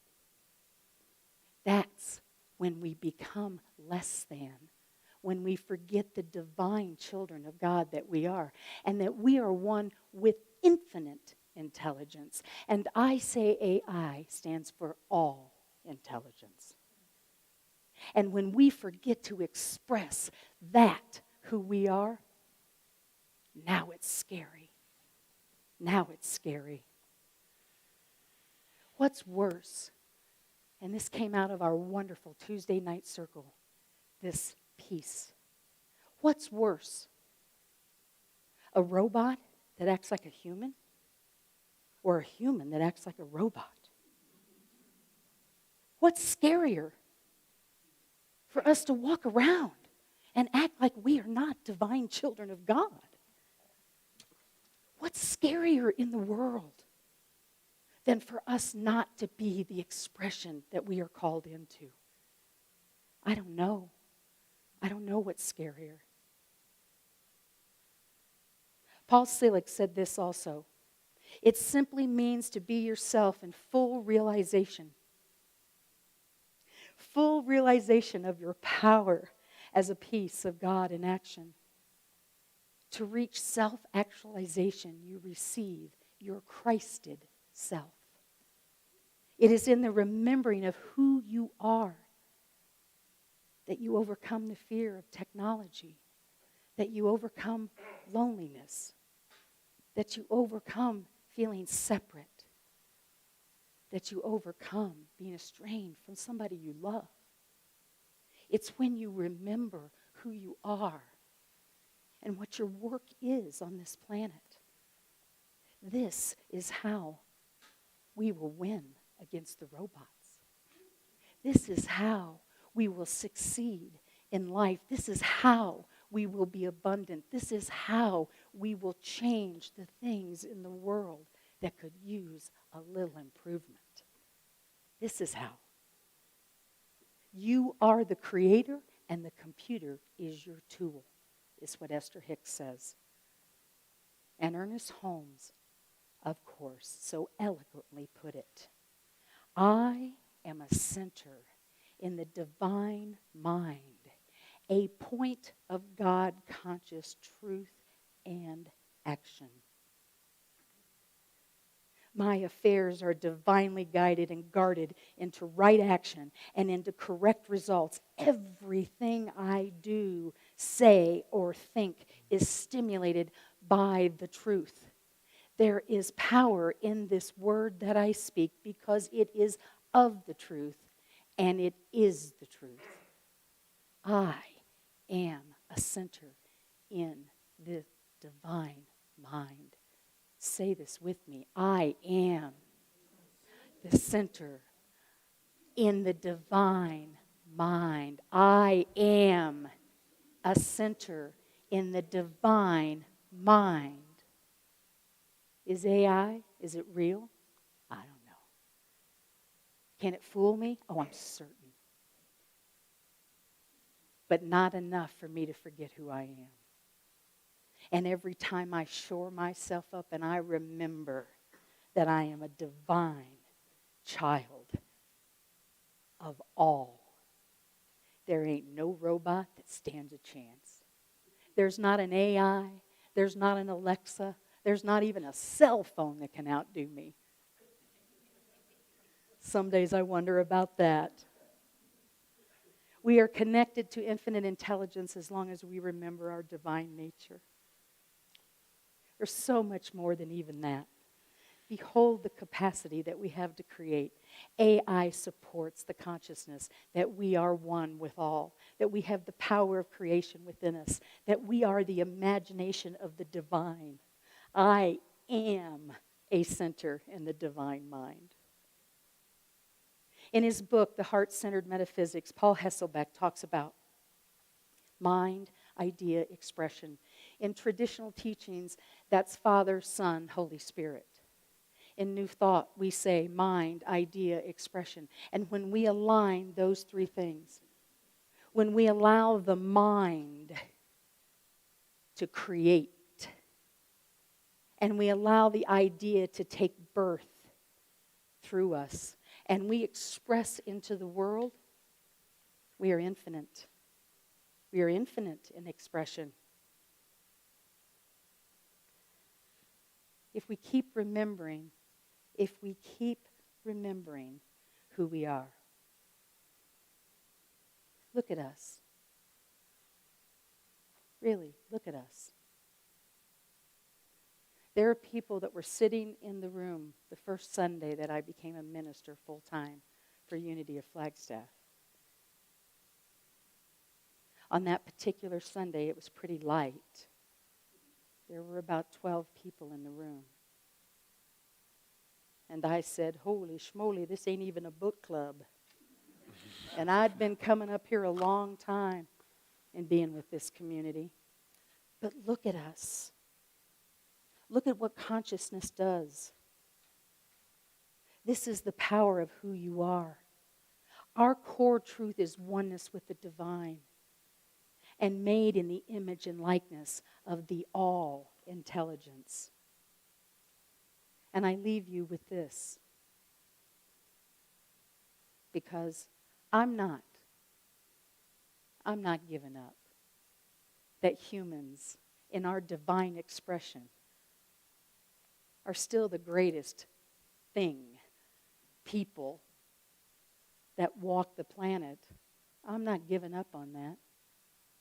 Speaker 2: That's when we become less than, when we forget the divine children of God that we are, and that we are one with infinite intelligence. And I say AI stands for all intelligence. And when we forget to express that who we are, now it's scary. Now it's scary. What's worse, and this came out of our wonderful Tuesday night circle, this peace. What's worse? A robot that acts like a human, or a human that acts like a robot? What's scarier? For us to walk around and act like we are not divine children of God. What's scarier in the world than for us not to be the expression that we are called into? I don't know. I don't know what's scarier. Paul Selig said this also. It simply means to be yourself in full realization. Full realization of your power as a piece of God in action. To reach self-actualization, you receive your Christed self. It is in the remembering of who you are that you overcome the fear of technology, that you overcome loneliness, that you overcome feeling separate, that you overcome being estranged from somebody you love. It's when you remember who you are and what your work is on this planet. This is how we will win against the robots. This is how we will succeed in life. This is how we will be abundant. This is how we will change the things in the world that could use a little improvement. This is how. You are the creator, and the computer is your tool, is what Esther Hicks says. And Ernest Holmes, of course, so eloquently put it. I am a center in the divine mind, a point of God-conscious truth and action. My affairs are divinely guided and guarded into right action and into correct results. Everything I do, say, or think is stimulated by the truth. There is power in this word that I speak because it is of the truth and it is the truth. I am a center in the divine mind. Say this with me. I am the center in the divine mind. I am a center in the divine mind. Is AI? Is it real? I don't know. Can it fool me? Oh, I'm certain. But not enough for me to forget who I am. And every time I shore myself up and I remember that I am a divine child of all, there ain't no robot that stands a chance. There's not an AI. There's not an Alexa. There's not even a cell phone that can outdo me. Some days I wonder about that. We are connected to infinite intelligence as long as we remember our divine nature. There's so much more than even that. Behold the capacity that we have to create. AI supports the consciousness that we are one with all, that we have the power of creation within us, that we are the imagination of the divine. I am a center in the divine mind. In his book, The Heart-Centered Metaphysics, Paul Hesselbeck talks about mind, idea, expression. In traditional teachings, that's Father, Son, Holy Spirit. In New Thought, we say mind, idea, expression. And when we align those three things, when we allow the mind to create, and we allow the idea to take birth through us, and we express into the world, we are infinite. We are infinite in expression. If we keep remembering who we are. Look at us. Really, look at us. There are people that were sitting in the room the first Sunday that I became a minister full-time for Unity of Flagstaff. On that particular Sunday, it was pretty light. There were about 12 people in the room. And I said, holy schmoly, this ain't even a book club. And I'd been coming up here a long time and being with this community. But look at us. Look at what consciousness does. This is the power of who you are. Our core truth is oneness with the divine and made in the image and likeness of the all intelligence. And I leave you with this, because I'm not giving up that humans in our divine expression are still the greatest thing, people that walk the planet. I'm not giving up on that,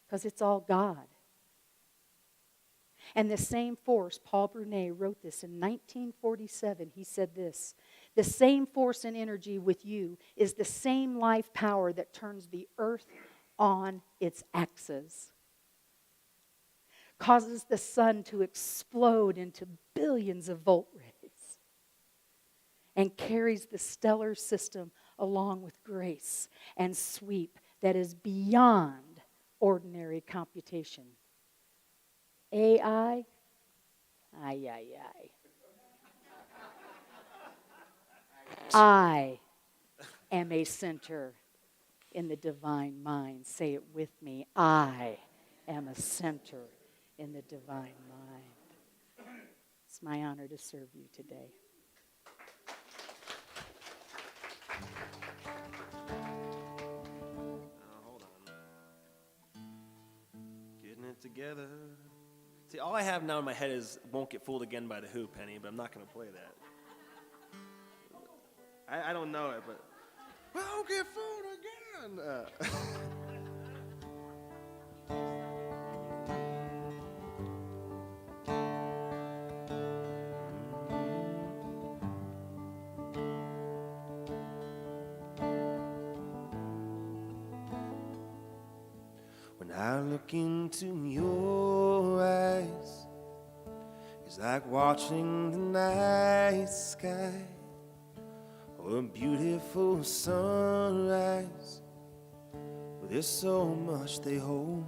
Speaker 2: because it's all God. And the same force, Paul Brunet wrote this in 1947. He said this: the same force and energy with you is the same life power that turns the earth on its axis, causes the sun to explode into billions of volt rays, and carries the stellar system along with grace and sweep that is beyond ordinary computation. AI, I am a center in the divine mind. Say it with me. I am a center in the divine mind. It's my honor to serve you today.
Speaker 13: Hold on. Getting it together. See, all I have now in my head is Won't Get Fooled Again by The Who, Penny, but I'm not going to play that. I don't know it, but Won't Get Fooled Again. When I look into your eyes, it's like watching the night sky or a beautiful sunrise.
Speaker 1: there's so much they hold.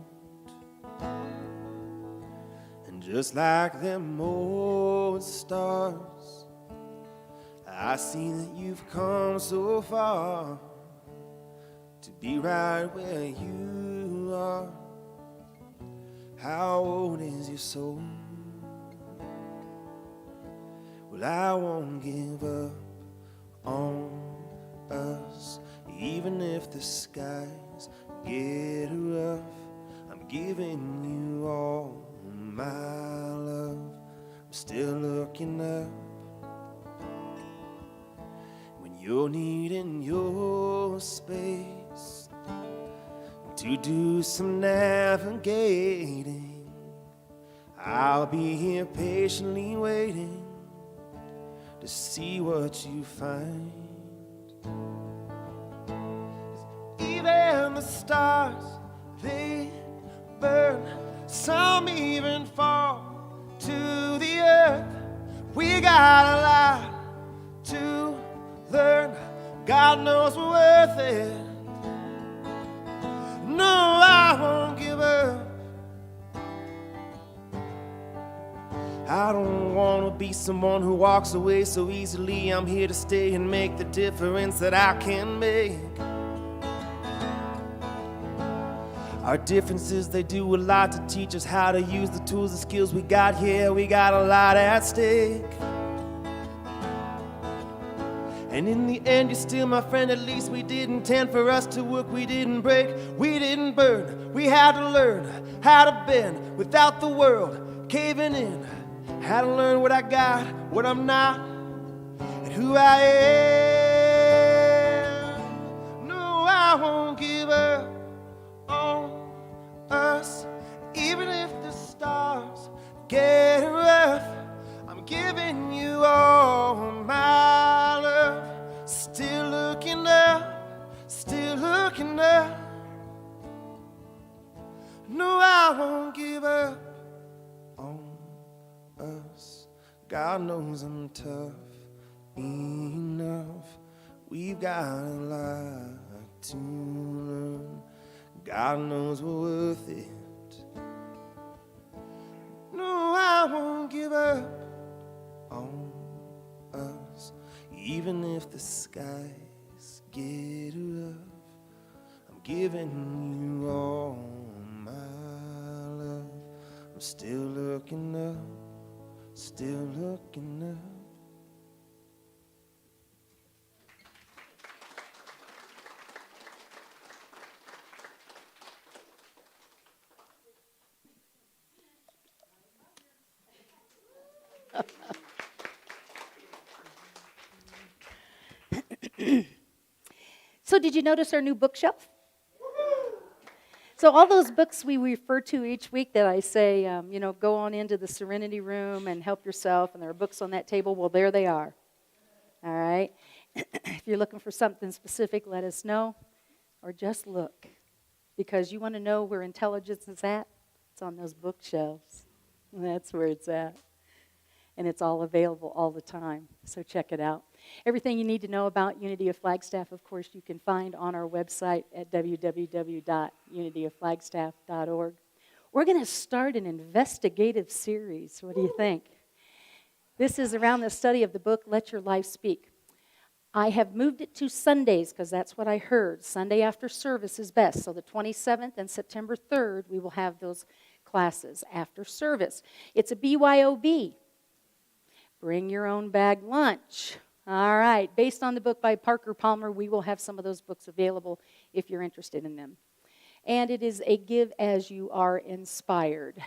Speaker 1: And just like them old stars, I see that you've come so far to be right where you are. How old is your soul? Well, I won't give up on us, even if the skies get rough. I'm giving you all my love. I'm still looking up when you're needing your space to do some navigating. I'll be here patiently waiting to see what you find. Even the stars, they burn, some even fall to the earth. We got a lot to learn. God knows we're worth it. No, I won't give up. I don't want to be someone who walks away so easily. I'm here to stay and make the difference that I can make. Our differences, they do a lot to teach us how to use the tools and skills we got here. We got a lot at stake. And in the end, you're still my friend. At least we didn't intend for us to work. We didn't break, we didn't burn. We had to learn how to bend without the world caving in. Had to learn what I got, what I'm not, and who I am. No, I won't give up on us, even if the stars get rough. I'm giving you all my love. Still looking up, still looking up. No, I won't give up on us. God knows I'm tough enough. We've got a lot to learn. God knows we're worth it. No, I won't give up on us, even if the skies get rough. I'm giving you all my love. I'm still looking up, still looking up.
Speaker 2: So did you notice our new bookshelf? So all those books we refer to each week that I say, go on into the Serenity Room and help yourself, and there are books on that table, well, there they are. All right? If you're looking for something specific, let us know, or just look. Because you want to know where intelligence is at? It's on those bookshelves. That's where it's at. And it's all available all the time, so check it out. Everything you need to know about Unity of Flagstaff, of course, you can find on our website at www.unityofflagstaff.org. We're going to start an investigative series. What do you think? This is around the study of the book, Let Your Life Speak. I have moved it to Sundays because that's what I heard. Sunday after service is best. So the 27th and September 3rd, we will have those classes after service. It's a BYOB. Bring your own bag lunch. All right. Based on the book by Parker Palmer, we will have some of those books available if you're interested in them. And it is a give as you are inspired.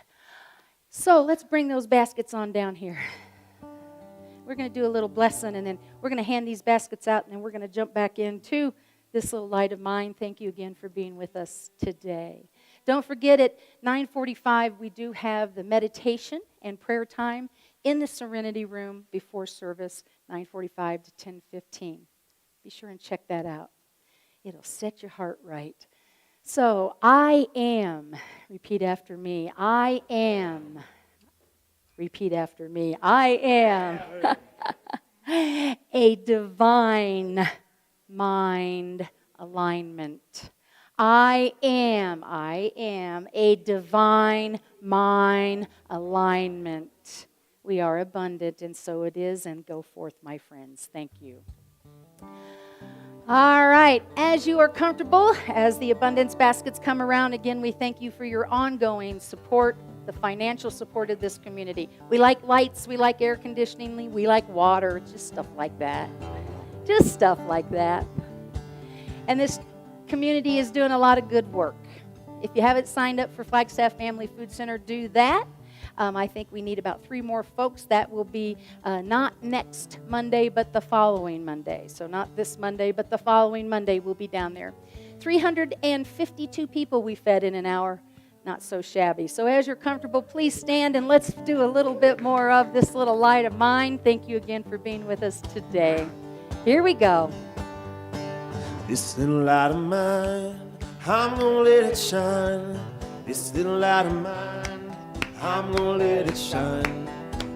Speaker 2: So let's bring those baskets on down here. We're going to do a little blessing, and then we're going to hand these baskets out, and then we're going to jump back into this little light of mine. Thank you again for being with us today. Don't forget, at 9:45, we do have the meditation and prayer time in the Serenity Room before service, 9:45 to 10:15. Be sure and check that out. It'll set your heart right. So, I am, repeat after me, I am, repeat after me, I am a divine mind alignment. I am a divine mind alignment. We are abundant, and so it is, and go forth, my friends. Thank you. All right, as you are comfortable, as the abundance baskets come around, again, we thank you for your ongoing support, the financial support of this community. We like lights, we like air conditioning, we like water, just stuff like that. Just stuff like that. And this community is doing a lot of good work. If you haven't signed up for Flagstaff Family Food Center, do that. I think we need about 3 more folks. That will be not next Monday, but the following Monday. So not this Monday, but the following Monday we'll be down there. 352 people we fed in an hour. Not so shabby. So as you're comfortable, please stand and let's do a little bit more of this little light of mine. Thank you again for being with us today. Here we go.
Speaker 1: This little light of mine, I'm gonna let it shine. This little light of mine, I'm gonna let it shine.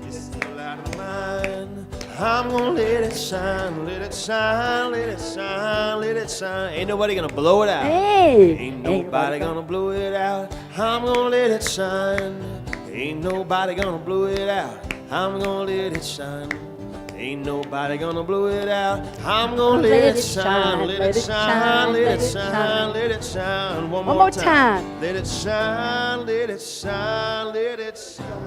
Speaker 1: This little light of mine, I'm gonna let it shine. Let it shine, let it shine, let it shine. Ain't nobody gonna blow it out.
Speaker 2: Hey!
Speaker 1: Ain't nobody gonna blow it out. I'm gonna let it shine. Ain't nobody gonna blow it out. I'm gonna let it shine. Ain't nobody gonna blow it out. I'm gonna let it shine, let it shine, let it shine, let it shine. One more time. Let it shine, let it shine, let it shine.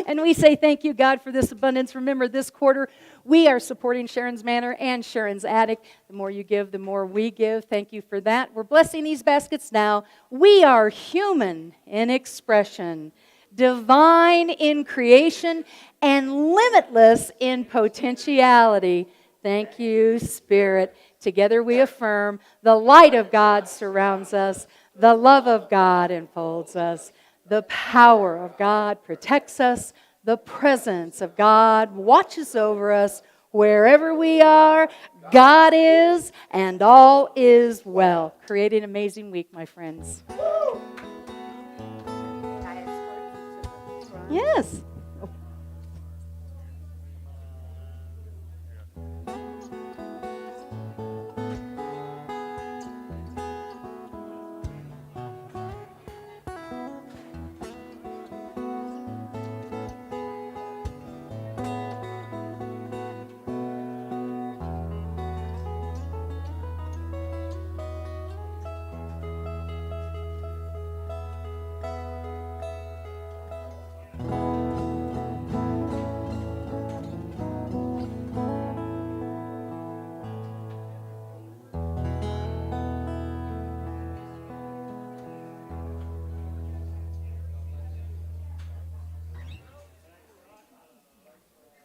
Speaker 2: And we say thank you, God, for this abundance. Remember, this quarter, we are supporting Sharon's Manor and Sharon's Attic. The more you give, the more we give. Thank you for that. We're blessing these baskets now. We are human in expression, divine in creation, and limitless in potentiality. Thank you, Spirit. Together we affirm the light of God surrounds us, the love of God enfolds us. The power of God protects us. The presence of God watches over us. Wherever we are, God is, and all is well. Create an amazing week, my friends. Yes.